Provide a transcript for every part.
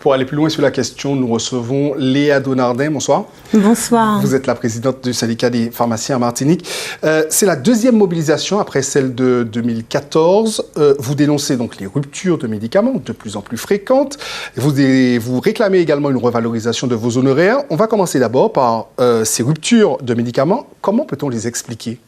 Pour aller plus loin sur la question, nous recevons Léa Donardin. Bonsoir. Bonsoir. Vous êtes la présidente du syndicat des pharmaciens en Martinique. C'est la deuxième mobilisation après celle de 2014. Vous dénoncez donc les ruptures de médicaments de plus en plus fréquentes. Vous réclamez également une revalorisation de vos honoraires. On va commencer d'abord par ces ruptures de médicaments. Comment peut-on les expliquer ?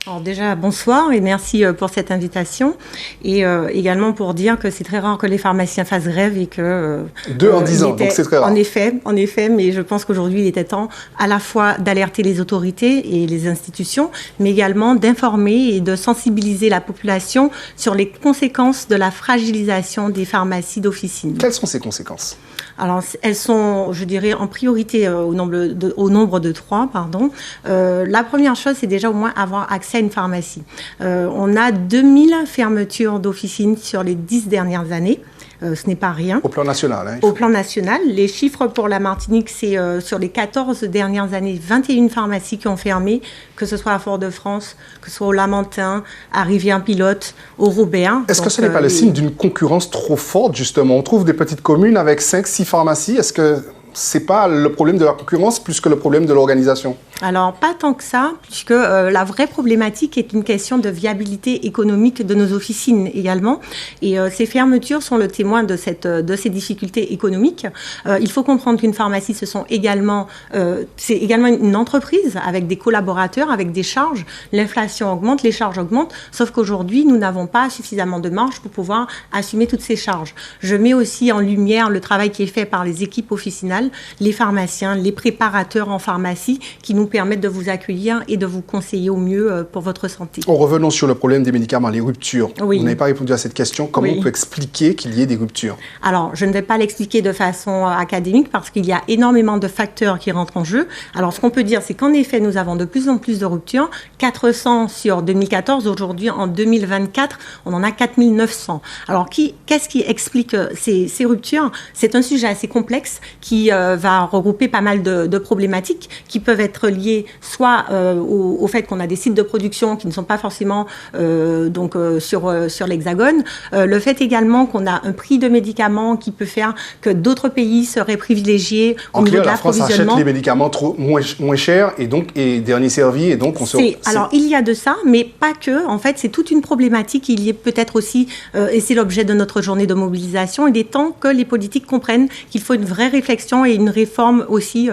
Alors déjà, bonsoir et merci pour cette invitation. Et également pour dire que c'est très rare que les pharmaciens fassent grève et que... Deux en 10 ans, donc c'est très rare. En effet, mais je pense qu'aujourd'hui, il était temps à la fois d'alerter les autorités et les institutions, mais également d'informer et de sensibiliser la population sur les conséquences de la fragilisation des pharmacies d'officine. Quelles sont ces conséquences ? Alors, elles sont, je dirais, en priorité au nombre de 3, pardon. La première chose, c'est déjà au moins avoir accès à une pharmacie. On a 2000 fermetures d'officines sur les 10 dernières années. Ce n'est pas rien. Au plan national, hein, Au plan national. Les chiffres pour la Martinique, c'est sur les 14 dernières années, 21 pharmacies qui ont fermé, que ce soit à Fort-de-France, que ce soit au Lamentin, à Rivière-Pilote, au Robert. Est-ce que ce n'est pas le signe d'une concurrence trop forte, justement ? On trouve des petites communes avec 5-6 pharmacies. Est-ce que c'est pas le problème de la concurrence plus que le problème de l'organisation ? Alors, pas tant que ça, puisque la vraie problématique est une question de viabilité économique de nos officines également. Et ces fermetures sont le témoin de ces difficultés économiques. Il faut comprendre qu'une pharmacie, c'est également une entreprise avec des collaborateurs, avec des charges. L'inflation augmente, les charges augmentent, sauf qu'aujourd'hui, nous n'avons pas suffisamment de marge pour pouvoir assumer toutes ces charges. Je mets aussi en lumière le travail qui est fait par les équipes officinales, les pharmaciens, les préparateurs en pharmacie, qui nous permettent de vous accueillir et de vous conseiller au mieux pour votre santé. Revenons sur le problème des médicaments, les ruptures. Oui. Vous n'avez pas répondu à cette question. Comment on peut expliquer qu'il y ait des ruptures ? Alors, je ne vais pas l'expliquer de façon académique parce qu'il y a énormément de facteurs qui rentrent en jeu. Alors, ce qu'on peut dire, c'est qu'en effet, nous avons de plus en plus de ruptures. 400 sur 2014. Aujourd'hui, en 2024, on en a 4900. Alors, qu'est-ce qui explique ces ruptures ? C'est un sujet assez complexe qui va regrouper pas mal de problématiques qui peuvent être liées soit au fait qu'on a des sites de production qui ne sont pas forcément sur l'Hexagone, le fait également qu'on a un prix de médicaments qui peut faire que d'autres pays seraient privilégiés au niveau de l'approvisionnement. La France achète les médicaments moins chers et dernier servi, et donc on se... Alors, il y a de ça, mais pas que. En fait, c'est toute une problématique. Il y est peut-être aussi, et c'est l'objet de notre journée de mobilisation, il est temps que les politiques comprennent qu'il faut une vraie réflexion et une réforme aussi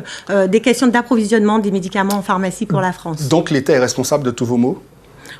des questions d'approvisionnement des médicaments en pharmacie pour la France. Donc l'État est responsable de tous vos maux ?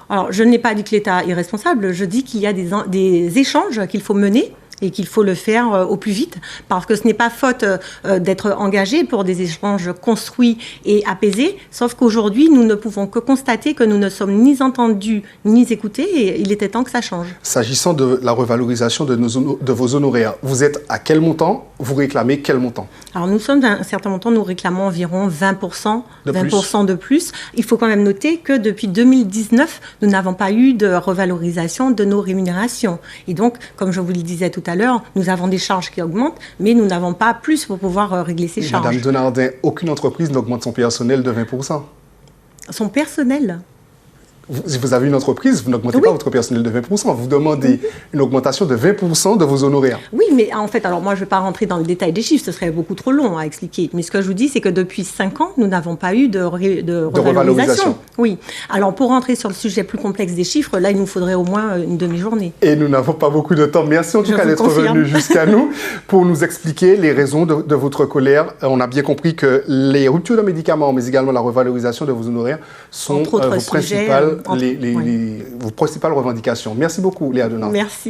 Alors, je n'ai pas dit que l'État est responsable. Je dis qu'il y a des échanges qu'il faut mener et qu'il faut le faire au plus vite, parce que ce n'est pas faute d'être engagé pour des échanges construits et apaisés, sauf qu'aujourd'hui, nous ne pouvons que constater que nous ne sommes ni entendus ni écoutés, et il était temps que ça change. S'agissant de la revalorisation de vos honoraires, vous êtes à quel montant ? Vous réclamez quel montant ? Alors, nous sommes à un certain montant, nous réclamons environ 20% de plus. Il faut quand même noter que depuis 2019, nous n'avons pas eu de revalorisation de nos rémunérations. Et donc, comme je vous le disais tout à l'heure, nous avons des charges qui augmentent, mais nous n'avons pas plus pour pouvoir régler ces charges. Madame Donardin, aucune entreprise n'augmente son personnel de 20%. Son personnel ? Si vous avez une entreprise, vous n'augmentez pas votre personnel de 20%. Vous demandez une augmentation de 20% de vos honoraires. Oui, mais en fait, alors moi, je ne vais pas rentrer dans le détail des chiffres, ce serait beaucoup trop long à expliquer. Mais ce que je vous dis, c'est que depuis 5 ans, nous n'avons pas eu de revalorisation. Oui. Alors, pour rentrer sur le sujet plus complexe des chiffres, là, il nous faudrait au moins une demi-journée. Et nous n'avons pas beaucoup de temps. Merci en tout cas d'être venu jusqu'à nous pour nous expliquer les raisons de votre colère. On a bien compris que les ruptures de médicaments, mais également la revalorisation de vos honoraires sont vos principales revendications. Merci beaucoup, Léa Donardin. Merci.